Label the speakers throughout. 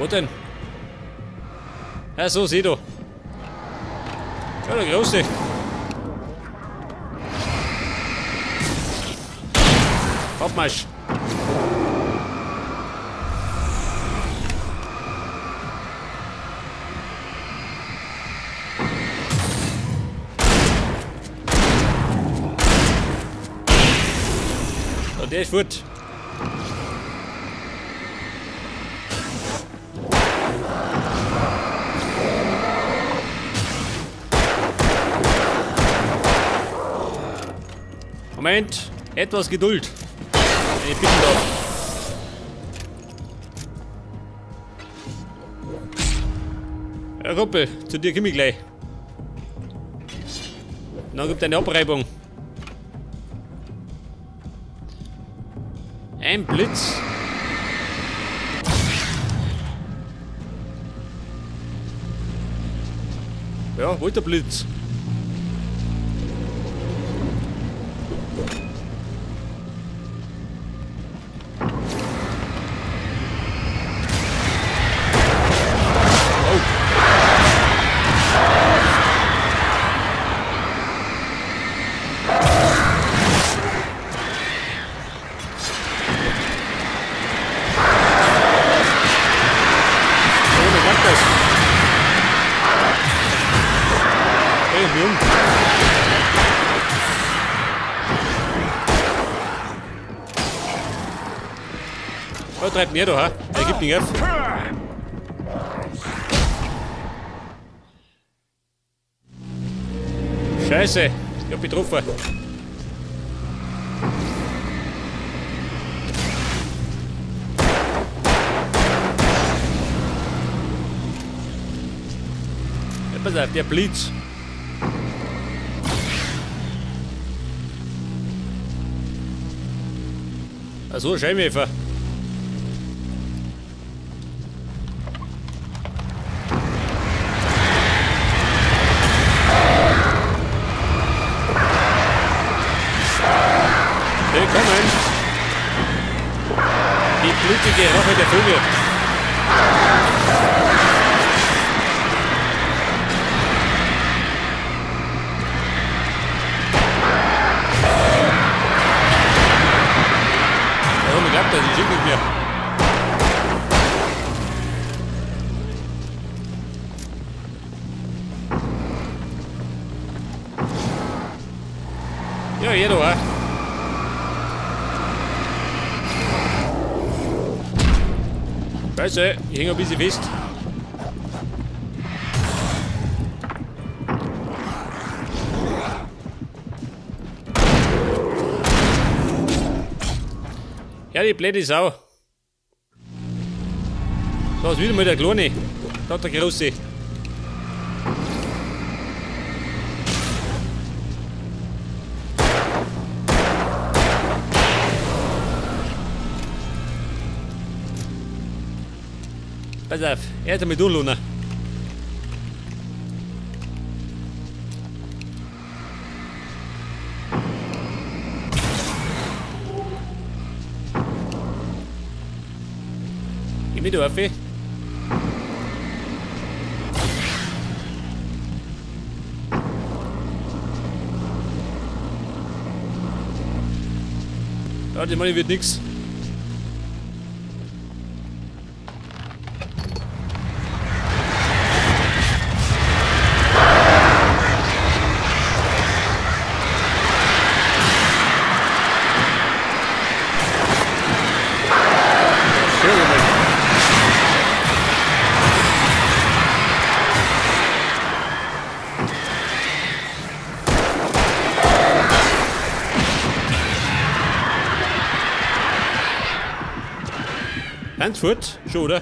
Speaker 1: Wo denn? Ah, so, sieh du. Ja, der Große. Abmarsch. So, der ist fort. Moment, etwas Geduld. Ich bin da. Ja, Kumpel, zu dir komme ich gleich. Dann gibt es eine Abreibung. Ein Blitz. Ja, wo ist der Blitz? Oh, treibt näher da, ha? Er gibt mich auf. Scheiße, ich hab getroffen. Ja, pass auf, der Blitz. Also, Scheinwerfer. Willkommen! Die blutige Rache der Vögel. Warum klappt das? Ich schick nicht mehr. Ja, jeder war. Scheiße, ich hänge ein bisschen fest. Ja, die blöde Sau. Da ist wieder mal der Kleine. Da hat der Große. Pass auf, er hat mit Unluna. Geh mit auf. Ja, die Money wird nix. Ganz fort, schon, oder?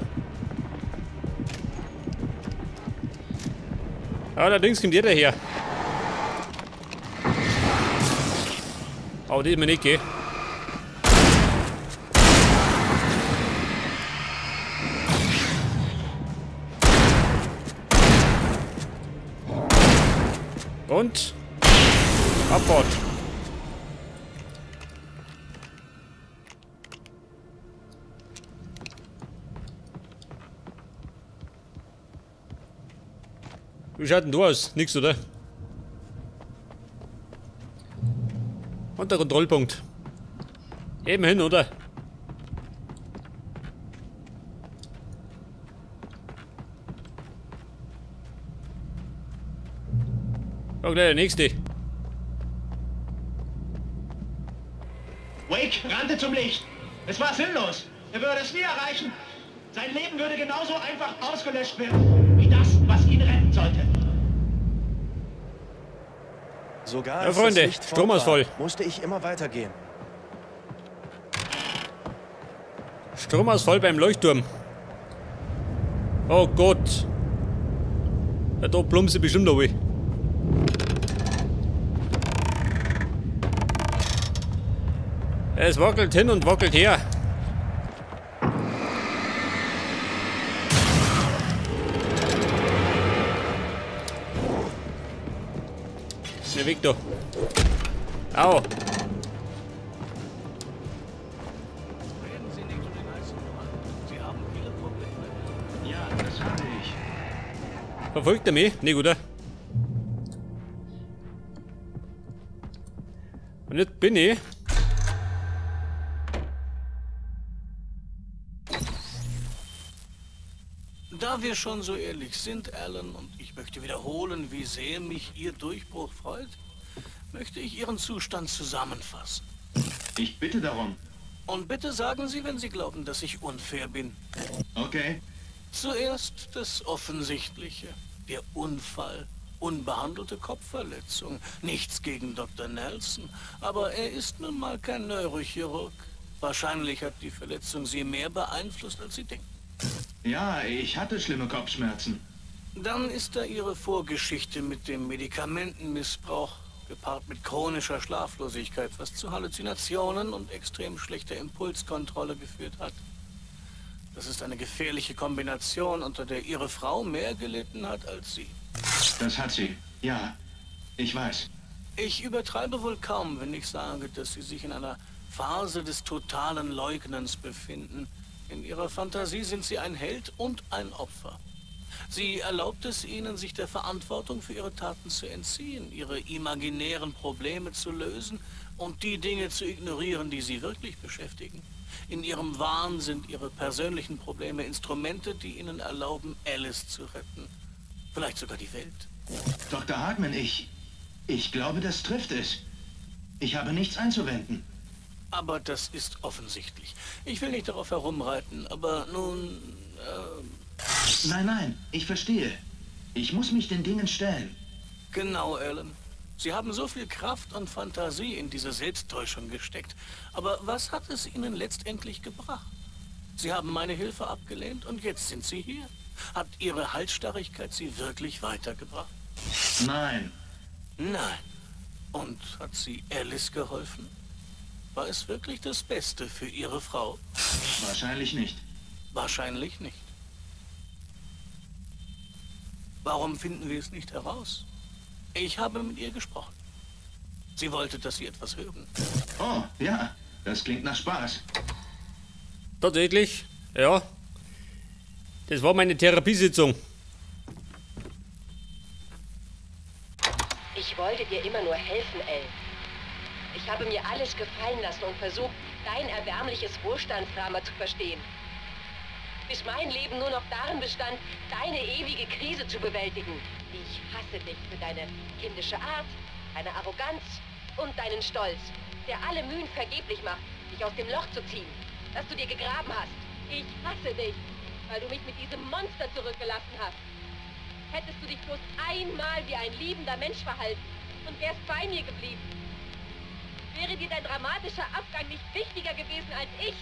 Speaker 1: Allerdings kommt jeder her. Aber die ist mir nicht, gell? Und Abfahrt. Wie schaut denn du aus? Nix, oder? Und der Kontrollpunkt. Eben hin, oder? Oh, gleich der nächste.
Speaker 2: Wake rannte zum Licht. Es war sinnlos. Er würde es nie erreichen. Sein Leben würde genauso einfach ausgelöscht werden, wie das, was ihn retten sollte.
Speaker 3: Sogar
Speaker 1: Ja,
Speaker 3: als
Speaker 1: Freunde,
Speaker 3: das Licht fort
Speaker 1: Stromausfall.
Speaker 3: war, musste ich immer weitergehen.
Speaker 1: Stromausfall beim Leuchtturm. Oh Gott. Ja, da plumpse bestimmt noch weh. Es wackelt hin und wackelt her. Schnell weg da. Au.
Speaker 2: Ja, das habe ich.
Speaker 1: Verfolgt er mich? Nee, oder? Und jetzt bin ich.
Speaker 4: Da wir schon so ehrlich sind, Alan, und ich möchte wiederholen, wie sehr mich Ihr Durchbruch freut, möchte ich Ihren Zustand zusammenfassen.
Speaker 2: Ich bitte darum.
Speaker 4: Und bitte sagen Sie, wenn Sie glauben, dass ich unfair bin.
Speaker 2: Okay.
Speaker 4: Zuerst das Offensichtliche. Der Unfall. Unbehandelte Kopfverletzung. Nichts gegen Dr. Nelson, aber er ist nun mal kein Neurochirurg. Wahrscheinlich hat die Verletzung Sie mehr beeinflusst, als Sie denken.
Speaker 2: Ja, ich hatte schlimme Kopfschmerzen.
Speaker 4: Dann ist da Ihre Vorgeschichte mit dem Medikamentenmissbrauch, gepaart mit chronischer Schlaflosigkeit, was zu Halluzinationen und extrem schlechter Impulskontrolle geführt hat. Das ist eine gefährliche Kombination, unter der Ihre Frau mehr gelitten hat als Sie.
Speaker 2: Das hat sie. Ja, ich weiß.
Speaker 4: Ich übertreibe wohl kaum, wenn ich sage, dass Sie sich in einer Phase des totalen Leugnens befinden. In Ihrer Fantasie sind Sie ein Held und ein Opfer. Sie erlaubt es Ihnen, sich der Verantwortung für Ihre Taten zu entziehen, Ihre imaginären Probleme zu lösen und die Dinge zu ignorieren, die Sie wirklich beschäftigen. In Ihrem Wahn sind Ihre persönlichen Probleme Instrumente, die Ihnen erlauben, Alice zu retten. Vielleicht sogar die Welt.
Speaker 2: Dr. Hardman, ich glaube, das trifft es. Ich habe nichts einzuwenden.
Speaker 4: Aber das ist offensichtlich. Ich will nicht darauf herumreiten, aber nun...
Speaker 2: Nein, ich verstehe. Ich muss mich den Dingen stellen.
Speaker 4: Genau, Alan. Sie haben so viel Kraft und Fantasie in diese Selbsttäuschung gesteckt. Aber was hat es Ihnen letztendlich gebracht? Sie haben meine Hilfe abgelehnt und jetzt sind Sie hier. Hat Ihre Halsstarrigkeit Sie wirklich weitergebracht?
Speaker 2: Nein.
Speaker 4: Nein. Und hat Sie Alice geholfen? War es wirklich das Beste für Ihre Frau?
Speaker 2: Wahrscheinlich nicht.
Speaker 4: Wahrscheinlich nicht. Warum finden wir es nicht heraus? Ich habe mit ihr gesprochen. Sie wollte, dass Sie etwas hören.
Speaker 2: Oh, ja. Das klingt nach Spaß.
Speaker 1: Tatsächlich, ja. Das war meine Therapiesitzung.
Speaker 5: Ich wollte dir immer nur helfen, Elle. Ich habe mir alles gefallen lassen und versucht, dein erbärmliches Wohlstandsdrama zu verstehen. Bis mein Leben nur noch darin bestand, deine ewige Krise zu bewältigen. Ich hasse dich für deine kindische Art, deine Arroganz und deinen Stolz, der alle Mühen vergeblich macht, dich aus dem Loch zu ziehen, das du dir gegraben hast. Ich hasse dich, weil du mich mit diesem Monster zurückgelassen hast. Hättest du dich bloß einmal wie ein liebender Mensch verhalten und wärst bei mir geblieben. Wäre dir dein dramatischer Abgang nicht wichtiger gewesen als ich,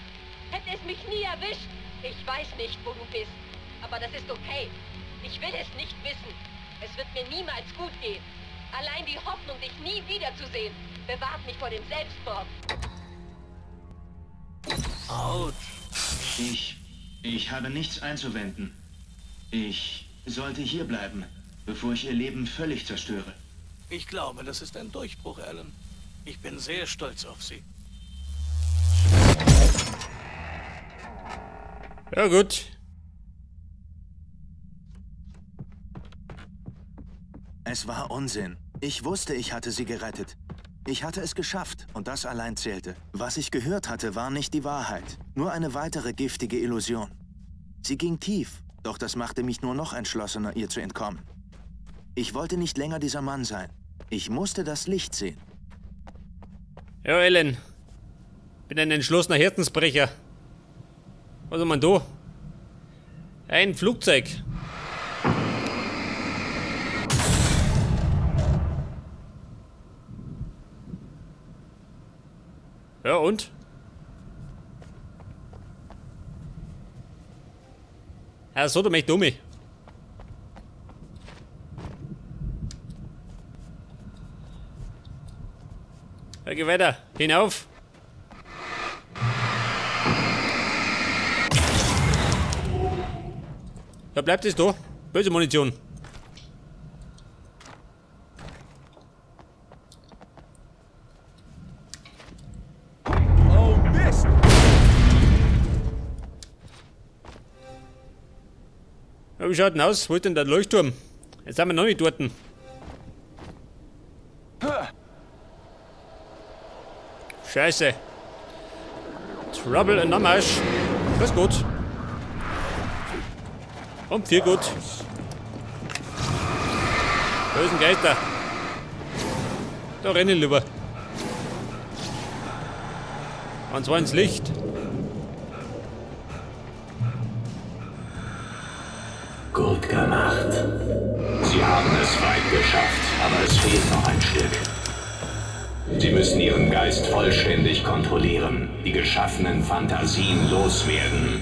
Speaker 5: hätte es mich nie erwischt. Ich weiß nicht, wo du bist, aber das ist okay. Ich will es nicht wissen. Es wird mir niemals gut gehen. Allein die Hoffnung, dich nie wiederzusehen, bewahrt mich vor dem Selbstmord.
Speaker 4: Autsch.
Speaker 2: Ich habe nichts einzuwenden. Ich sollte hier bleiben, bevor ich ihr Leben völlig zerstöre.
Speaker 4: Ich glaube, das ist ein Durchbruch, Alan. Ich bin sehr stolz auf Sie.
Speaker 1: Ja gut.
Speaker 3: Es war Unsinn. Ich wusste, ich hatte sie gerettet. Ich hatte es geschafft und das allein zählte. Was ich gehört hatte, war nicht die Wahrheit. Nur eine weitere giftige Illusion. Sie ging tief, doch das machte mich nur noch entschlossener, ihr zu entkommen. Ich wollte nicht länger dieser Mann sein. Ich musste das Licht sehen.
Speaker 1: Ja, Ellen. Bin ein entschlossener Herzensbrecher. Was haben wir da? Ein Flugzeug. Ja, und? Ja, so, du mich dumme. Ja, geh weiter. Hinauf. Da bleibt es da. Böse Munition.
Speaker 3: Oh, Mist!
Speaker 1: Ja, wie schaut denn aus? Wo ist denn der Leuchtturm? Jetzt sind wir noch nicht dort. Scheiße. Trouble in der Marsch. Das ist gut. Und viel gut. Bösen Geister. Da renne ich lieber. Und zwar ins Licht.
Speaker 6: Gut gemacht. Sie haben es weit geschafft, aber es fehlt noch ein Stück. Sie müssen Ihren Geist vollständig kontrollieren, die geschaffenen Fantasien loswerden.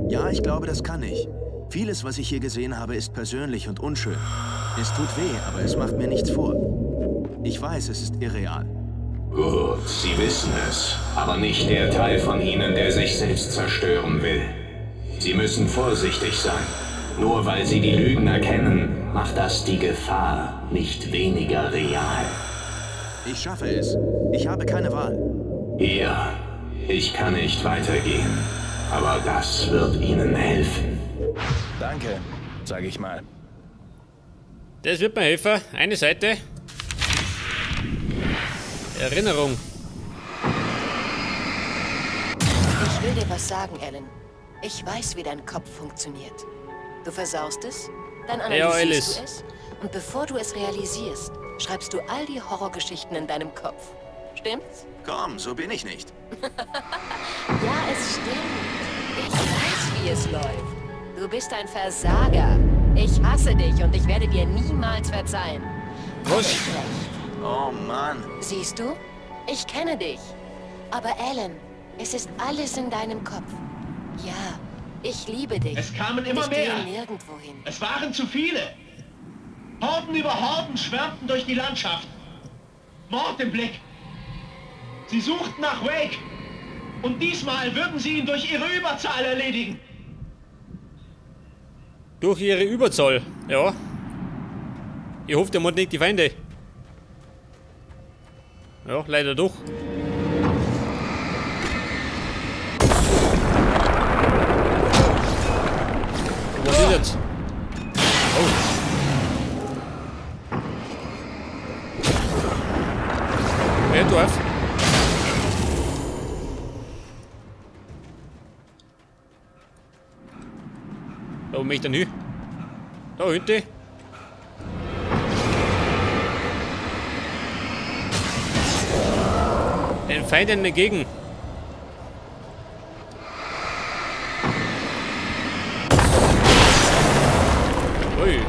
Speaker 3: Ja, ich glaube, das kann ich. Vieles, was ich hier gesehen habe, ist persönlich und unschön. Es tut weh, aber es macht mir nichts vor. Ich weiß, es ist irreal.
Speaker 6: Gut, Sie wissen es, aber nicht der Teil von Ihnen, der sich selbst zerstören will. Sie müssen vorsichtig sein. Nur weil Sie die Lügen erkennen, macht das die Gefahr nicht weniger real.
Speaker 3: Ich schaffe es. Ich habe keine Wahl.
Speaker 6: Ja, ich kann nicht weitergehen, aber das wird Ihnen helfen.
Speaker 3: Danke, sage ich mal.
Speaker 1: Das wird mir helfen. Eine Seite. Erinnerung.
Speaker 7: Ich will dir was sagen, Alan. Ich weiß, wie dein Kopf funktioniert. Du versaust es, dann analysierst du es und bevor du es realisierst, schreibst du all die Horrorgeschichten in deinem Kopf. Stimmt's?
Speaker 3: Komm, so bin ich nicht.
Speaker 7: Ja, es stimmt. Ich weiß, wie es läuft. Du bist ein Versager. Ich hasse dich und ich werde dir niemals verzeihen.
Speaker 1: Was?
Speaker 7: Ich recht.
Speaker 3: Oh Mann.
Speaker 7: Siehst du? Ich kenne dich. Aber Alan, es ist alles in deinem Kopf. Ja, ich liebe dich.
Speaker 2: Es kamen immer
Speaker 7: ich
Speaker 2: mehr.
Speaker 7: gehe nirgendwo hin.
Speaker 2: Es waren zu viele. Horden über Horden schwärmten durch die Landschaft. Mord im Blick. Sie suchten nach Wake. Und diesmal würden sie ihn durch ihre Überzahl erledigen.
Speaker 1: Durch ihre Überzahl, ja. Ich hoffe, der macht nicht die Feinde. Ja, leider doch. Was ist jetzt? Oh. Wer darf? Da oben möchte ich hin. Da hinten. Den Feinden entgegen. Ui.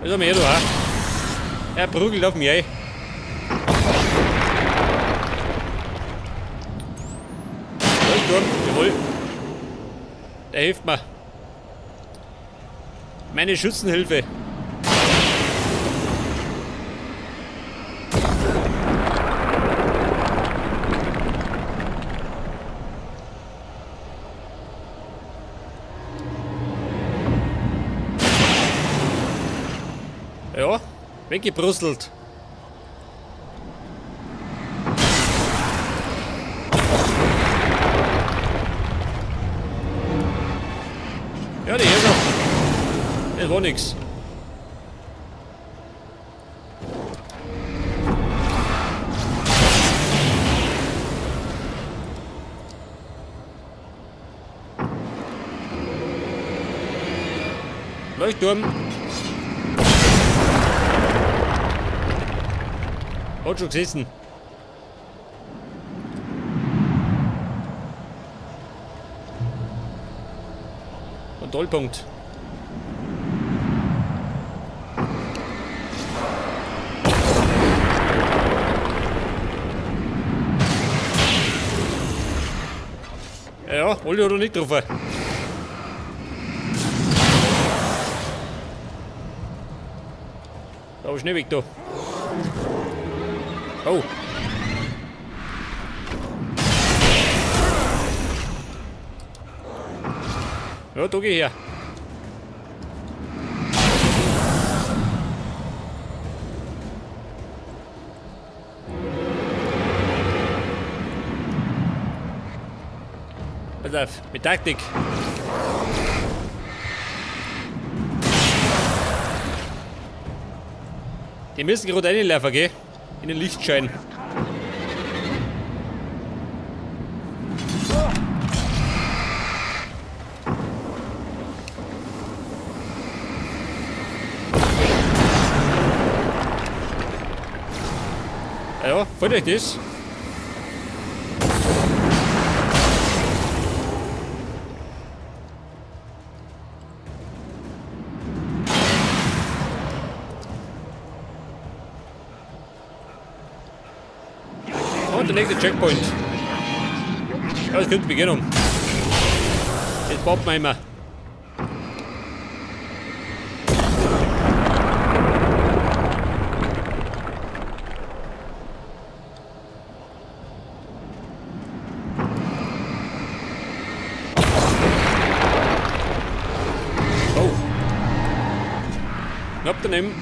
Speaker 1: Was haben wir hier da? Er prügelt auf mich ein. Sturm, jawohl. Der hilft mir. Meine Schützenhilfe. Ja, weggebrustelt. Ja, die ist er. Es war nix. Leuchtturm. Hat schon gesessen. Kontrollpunkt. Ja, alle oder nicht getroffen. Da ist schnell weg da. Oh. Ja, da geh ich her. Pass auf, mit Taktik. Die müssen gerade reinlaufen, gell? In den Lichtschein. Ja, fällt euch das? Und der nächste Checkpoint. Ja, das könnte beginnen. Jetzt baut man immer. Oh. Knapp daneben.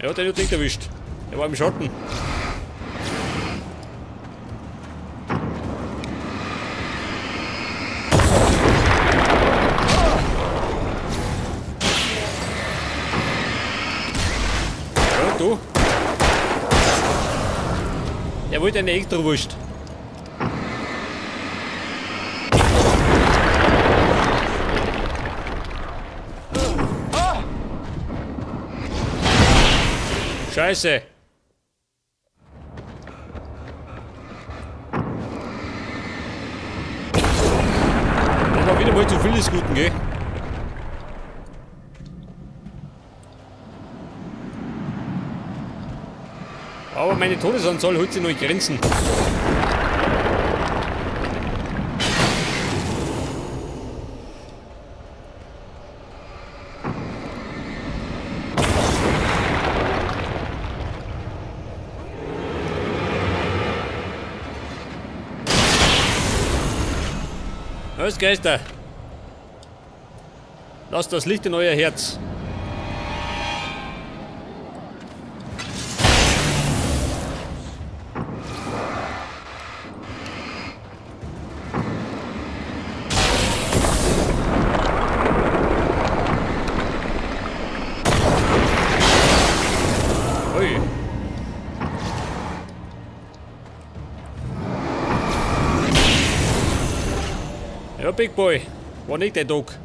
Speaker 1: Ja, der hat nicht erwischt. Er war im Schatten. Ja, du. Er wollte eine extra Wurst. Scheiße! Das war wieder mal zu viel des Guten, gell? Aber meine Todesanzahl hält sich noch in Grenzen. Alles Geister. Lasst das Licht in euer Herz. Ui. Ja, Big Boy. War nicht der Tag.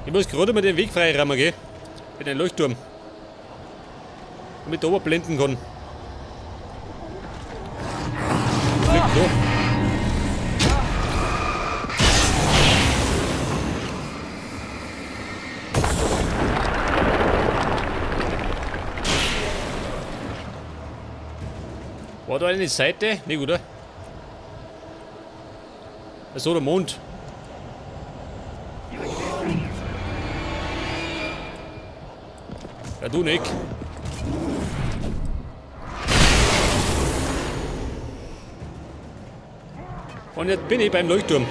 Speaker 1: Ich muss gerade mal den Weg freiräumen, gell? Mit dem Leuchtturm. Damit ich oben blenden kann. So. War da eine Seite? Nicht, oder? So, der Mond. Ja, du nicht. Und jetzt bin ich beim Leuchtturm.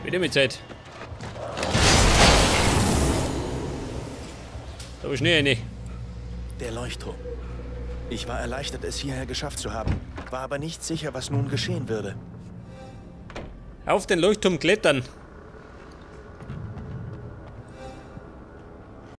Speaker 1: Wieder mit Zeit. Da ist schnell eine.
Speaker 3: Der Leuchtturm. Ich war erleichtert, es hierher geschafft zu haben, war aber nicht sicher, was nun geschehen würde.
Speaker 1: Auf den Leuchtturm klettern.